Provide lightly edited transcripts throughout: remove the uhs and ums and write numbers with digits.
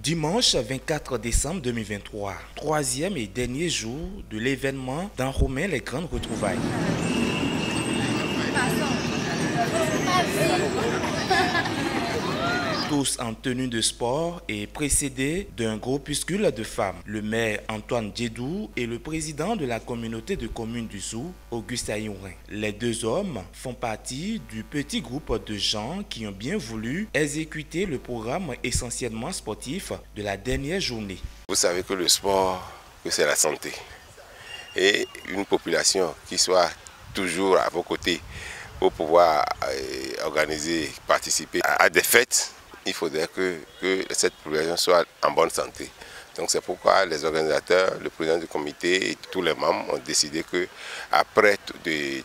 Dimanche 24 décembre 2023, troisième et dernier jour de l'événement d'Enromain les grandes retrouvailles. Tous en tenue de sport et précédés d'un groupuscule de femmes. Le maire Antoine Djedou et le président de la communauté de communes du Zou, Auguste Ayourin. Les deux hommes font partie du petit groupe de gens qui ont bien voulu exécuter le programme essentiellement sportif de la dernière journée. Vous savez que le sport, c'est la santé. Et une population qui soit toujours à vos côtés pour pouvoir organiser, participer à des fêtes, il faudrait que cette population soit en bonne santé. Donc c'est pourquoi les organisateurs, le président du comité et tous les membres ont décidé qu'après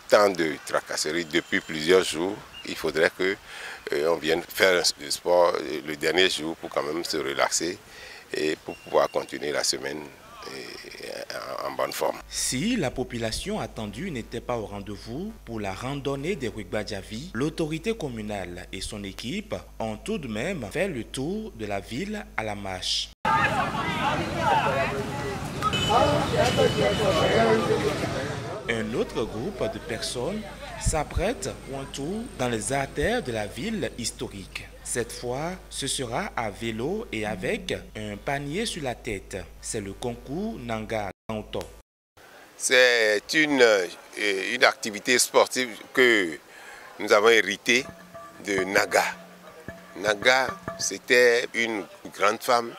tant de tracasseries depuis plusieurs jours, il faudrait qu'on vienne faire du sport le dernier jour pour quand même se relaxer et pour pouvoir continuer la semaine en bonne forme. Si la population attendue n'était pas au rendez-vous pour la randonnée des Rugbadjavi, l'autorité communale et son équipe ont tout de même fait le tour de la ville à la marche. Un autre groupe de personnes s'apprête pour un tour dans les artères de la ville historique. Cette fois, ce sera à vélo et avec un panier sur la tête. C'est le concours Nanga Kanto. C'est une activité sportive que nous avons héritée de Naga. Naga, c'était une grande femme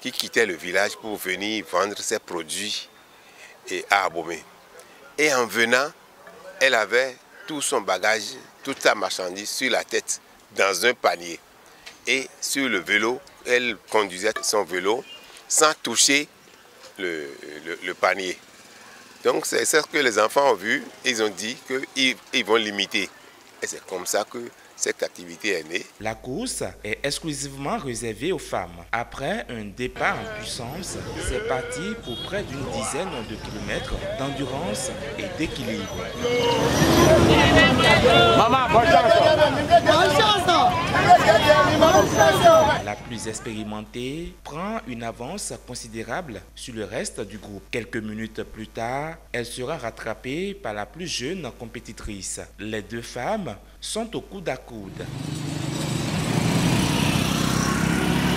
qui quittait le village pour venir vendre ses produits à Abomey. Et en venant, elle avait tout son bagage, toute sa marchandise sur la tête, dans un panier. Et sur le vélo, elle conduisait son vélo sans toucher le panier. Donc c'est ce que les enfants ont vu, ils ont dit qu'ils vont l'imiter. Et c'est comme ça que cette activité est née. La course est exclusivement réservée aux femmes. Après un départ en puissance, c'est parti pour près d'une dizaine de kilomètres d'endurance et d'équilibre. Maman, bonne chance! Bonne chance! La plus expérimentée prend une avance considérable sur le reste du groupe. Quelques minutes plus tard, elle sera rattrapée par la plus jeune compétitrice. Les deux femmes sont au coude à coude.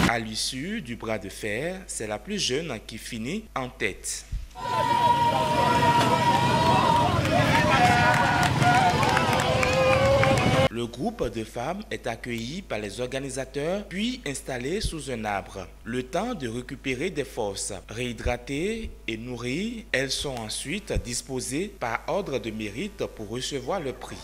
À l'issue du bras de fer, c'est la plus jeune qui finit en tête. Le groupe de femmes est accueilli par les organisateurs puis installé sous un arbre. Le temps de récupérer des forces. Réhydratées et nourries, elles sont ensuite disposées par ordre de mérite pour recevoir le prix.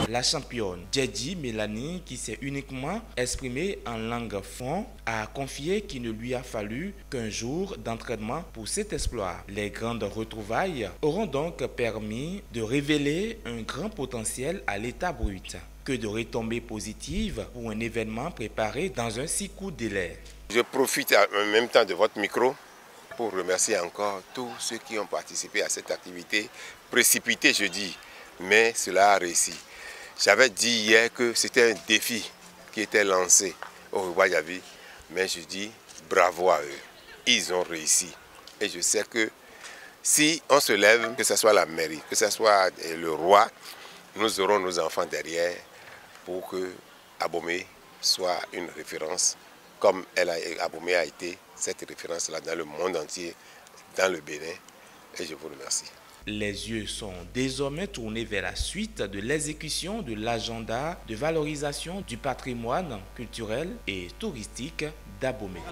La championne Djedji Mélanie, qui s'est uniquement exprimée en langue fon, a confié qu'il ne lui a fallu qu'un jour d'entraînement pour cet exploit. Les grandes retrouvailles auront donc permis de révéler un grand potentiel à l'état brut. Que de retombées positives pour un événement préparé dans un si court délai. Je profite en même temps de votre micro pour remercier encore tous ceux qui ont participé à cette activité précipitée, je dis, mais cela a réussi. J'avais dit hier que c'était un défi qui était lancé au Rugbadjavi, mais je dis bravo à eux. Ils ont réussi. Et je sais que si on se lève, que ce soit la mairie, que ce soit le roi, nous aurons nos enfants derrière pour que Abomey soit une référence comme Abomey a été cette référence-là dans le monde entier, dans le Bénin. Et je vous remercie. Les yeux sont désormais tournés vers la suite de l'exécution de l'agenda de valorisation du patrimoine culturel et touristique d'Abomey.